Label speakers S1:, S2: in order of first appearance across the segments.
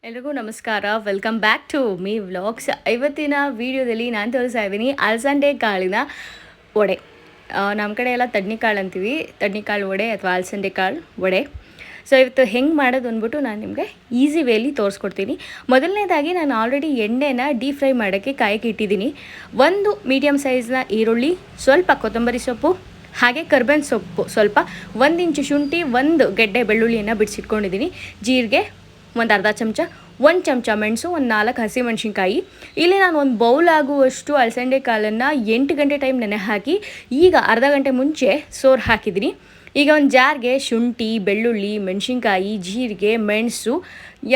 S1: ಎಲ್ರಿಗೂ ನಮಸ್ಕಾರ. Welcome back to me vlogs. ಇವತ್ತಿನ ವೀಡಿಯೋದಲ್ಲಿ ನಾನು ತೋರಿಸ್ತಾ ಇದ್ದೀನಿ ಅಲಸಂದೆ ಕಾಳಿನ ವಡೆ. ನಮ್ಮ ಕಡೆ ಎಲ್ಲ ತಡ್ನಿಕಾಳು ಅಂತೀವಿ, ತಡ್ನಿಕಾಳು ವಡೆ ಅಥವಾ ಅಲಸಂದೆ ಕಾಳು ವಡೆ. ಸೊ ಇವತ್ತು ಹೆಂಗೆ ಮಾಡೋದು ಅಂದ್ಬಿಟ್ಟು ನಾನು ನಿಮಗೆ ಈಸಿ ವೇಲಿ ತೋರಿಸ್ಕೊಡ್ತೀನಿ. ಮೊದಲನೇದಾಗಿ ನಾನು ಆಲ್ರೆಡಿ ಎಣ್ಣೆನ ಡೀಪ್ ಫ್ರೈ ಮಾಡೋಕ್ಕೆ ಕಾಯಕ್ಕೆ ಇಟ್ಟಿದ್ದೀನಿ. ಒಂದು ಮೀಡಿಯಮ್ ಸೈಜ್ನ ಈರುಳ್ಳಿ, ಸ್ವಲ್ಪ ಕೊತ್ತಂಬರಿ ಸೊಪ್ಪು, ಹಾಗೆ ಕರ್ಬೇವಿನ ಸೊಪ್ಪು ಸ್ವಲ್ಪ, 1 ಇಂಚು ಶುಂಠಿ, 1 ಗೆಡ್ಡೆ ಬೆಳ್ಳುಳ್ಳಿಯನ್ನು ಬಿಡಿಸಿಟ್ಕೊಂಡಿದ್ದೀನಿ, ಜೀರಿಗೆ ಒಂದು ಅರ್ಧ ಚಮಚ, 1 ಚಮಚ ಮೆಣಸು, ಒಂದು 4 ಹಸಿಮೆಣಸಿನ್ಕಾಯಿ. ಇಲ್ಲಿ ನಾನು ಒಂದು ಬೌಲ್ ಆಗುವಷ್ಟು ಅಲಸಂದೆ ಕಾಳನ್ನು 8 ಗಂಟೆ ಟೈಮ್ ನೆನೆ ಹಾಕಿ ಈಗ ಅರ್ಧ ಗಂಟೆ ಮುಂಚೆ ಸೋರ್ ಹಾಕಿದ್ದೀನಿ. ಈಗ ಒಂದು ಜಾರ್ಗೆ ಶುಂಠಿ, ಬೆಳ್ಳುಳ್ಳಿ, ಮೆಣಸಿನ್ಕಾಯಿ, ಜೀರಿಗೆ, ಮೆಣಸು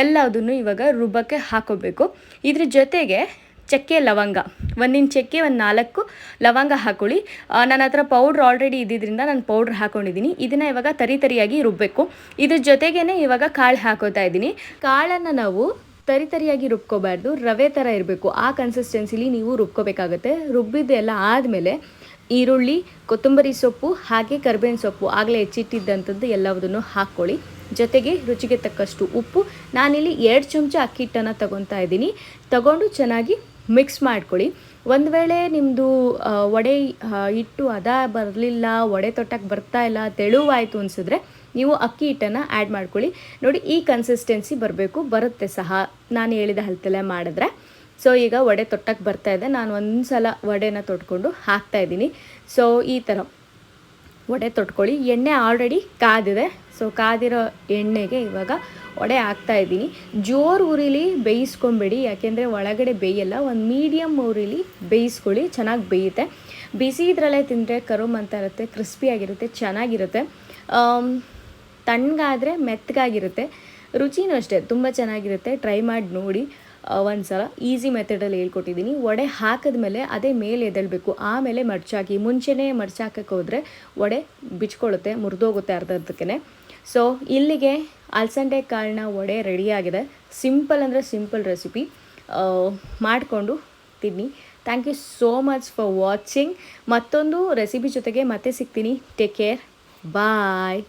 S1: ಎಲ್ಲದನ್ನು ಇವಾಗ ರುಬ್ಬಕ್ಕೆ ಹಾಕೋಬೇಕು. ಇದ್ರ ಜೊತೆಗೆ ಚಕ್ಕೆ, ಲವಂಗ, 1 ಇಂಚ್ ಚಕ್ಕೆ, ಒಂದು 4 ಲವಂಗ ಹಾಕ್ಕೊಳ್ಳಿ. ನನ್ನ ಹತ್ರ ಪೌಡ್ರ್ ಆಲ್ರೆಡಿ ಇದ್ದಿದ್ದರಿಂದ ನಾನು ಪೌಡ್ರ್ ಹಾಕ್ಕೊಂಡಿದ್ದೀನಿ. ಇದನ್ನು ಇವಾಗ ತರಿಯಾಗಿ ರುಬ್ಬಬೇಕು. ಇದ್ರ ಜೊತೆಗೇ ಇವಾಗ ಕಾಳು ಹಾಕೋತಾ ಇದ್ದೀನಿ. ಕಾಳನ್ನು ನಾವು ತರಿಯಾಗಿ ರುಬ್ಕೋಬಾರ್ದು, ರವೆ ಥರ ಇರಬೇಕು. ಆ ಕನ್ಸಿಸ್ಟೆನ್ಸಿಲಿ ನೀವು ರುಬ್ಕೋಬೇಕಾಗತ್ತೆ. ರುಬ್ಬಿದ್ದೆಲ್ಲ ಆದಮೇಲೆ ಈರುಳ್ಳಿ, ಕೊತ್ತಂಬರಿ ಸೊಪ್ಪು, ಹಾಗೆ ಕರ್ಬೇವಿನ ಸೊಪ್ಪು ಆಗಲೇ ಹೆಚ್ಚಿಟ್ಟಿದ್ದಂಥದ್ದು ಎಲ್ಲದನ್ನು ಹಾಕ್ಕೊಳ್ಳಿ. ಜೊತೆಗೆ ರುಚಿಗೆ ತಕ್ಕಷ್ಟು ಉಪ್ಪು. ನಾನಿಲ್ಲಿ 2 ಚಮಚ ಅಕ್ಕಿ ಹಿಟ್ಟನ್ನು ತೊಗೊತಾ ಇದ್ದೀನಿ. ತಗೊಂಡು ಚೆನ್ನಾಗಿ ಮಿಕ್ಸ್ ಮಾಡ್ಕೊಳ್ಳಿ. ಒಂದು ವೇಳೆ ನಿಮ್ಮದು ವಡೆ ಹಿಟ್ಟು ಬರಲಿಲ್ಲ, ವಡೆ ತೊಟ್ಟಕ್ಕೆ ಬರ್ತಾ ಇಲ್ಲ, ತೆಳುವಾಯಿತು ಅನಿಸಿದ್ರೆ ನೀವು ಅಕ್ಕಿ ಹಿಟ್ಟನ್ನು ಆ್ಯಡ್ ಮಾಡ್ಕೊಳ್ಳಿ. ನೋಡಿ, ಈ ಕನ್ಸಿಸ್ಟೆನ್ಸಿ ಬರಬೇಕು, ಬರುತ್ತೆ ಸಹ ನಾನು ಹೇಳಿದ ಹಲ್ತಲ್ಲೇ ಮಾಡಿದ್ರೆ. ಸೊ ಈಗ ವಡೆ ತೊಟ್ಟಕ್ಕೆ ಬರ್ತಾಯಿದೆ. ನಾನು ಒಂದು ಸಲ ವಡೆನ ತೊಟ್ಕೊಂಡು ಹಾಕ್ತಾಯಿದ್ದೀನಿ. ಸೊ ಈ ಥರ ವಡೆ ತೊಟ್ಕೊಳ್ಳಿ. ಎಣ್ಣೆ ಆಲ್ರೆಡಿ ಕಾದಿದೆ. ಸೊ ಕಾದಿರೋ ಎಣ್ಣೆಗೆ ಇವಾಗ ವಡೆ ಹಾಕ್ತಾಯಿದ್ದೀನಿ. ಜೋರು ಉರಿಲಿ ಬೇಯಿಸ್ಕೊಬೇಡಿ, ಯಾಕೆಂದರೆ ಒಳಗಡೆ ಬೇಯಲ್ಲ. ಒಂದು ಮೀಡಿಯಮ್ ಉರಿಲಿ ಬೇಯಿಸ್ಕೊಳ್ಳಿ, ಚೆನ್ನಾಗಿ ಬೇಯುತ್ತೆ. ಬಿಸಿ ಇದರಲ್ಲೇ ತಿಂದರೆ ಕರುಮ್ ಅಂತ ಇರುತ್ತೆ, ಕ್ರಿಸ್ಪಿಯಾಗಿರುತ್ತೆ, ಚೆನ್ನಾಗಿರುತ್ತೆ. ತಣ್ಣಗಾದರೆ ಮೆತ್ತಗಾಗಿರುತ್ತೆ. ರುಚಿನೂ ಅಷ್ಟೇ ತುಂಬ ಚೆನ್ನಾಗಿರುತ್ತೆ. ಟ್ರೈ ಮಾಡಿ ನೋಡಿ ಒಂದು ಸಲ. ಈಸಿ ಮೆಥಡಲ್ಲಿ ಹೇಳ್ಕೊಟ್ಟಿದ್ದೀನಿ. ವಡೆ ಹಾಕಿದ್ಮೇಲೆ ಅದೇ ಮೇಲೆ ಎದ್ದೇಳಬೇಕು, ಆಮೇಲೆ ಮಡ್ಚಾಕಿ. ಮುಂಚೆನೇ ಮಡ್ಚಾಕಕ್ಕೆ ಹೋದರೆ ವಡೆ ಬಿಚ್ಕೊಳ್ಳುತ್ತೆ, ಮುರಿದೋಗುತ್ತೆ ಅರ್ಧಕ್ಕೆ. ಸೊ ಇಲ್ಲಿಗೆ ಅಲಸಂದೆ ಕಾಳಿನ ವಡೆ ರೆಡಿಯಾಗಿದೆ. ಸಿಂಪಲ್ ಅಂದರೆ ಸಿಂಪಲ್ ರೆಸಿಪಿ, ಮಾಡಿಕೊಂಡು ತಿನ್ನಿ. Thank you so much for watching. ಮತ್ತೊಂದು ರೆಸಿಪಿ ಜೊತೆಗೆ ಮತ್ತೆ ಸಿಗ್ತೀನಿ. ಟೇಕ್ ಕೇರ್, ಬಾಯ್.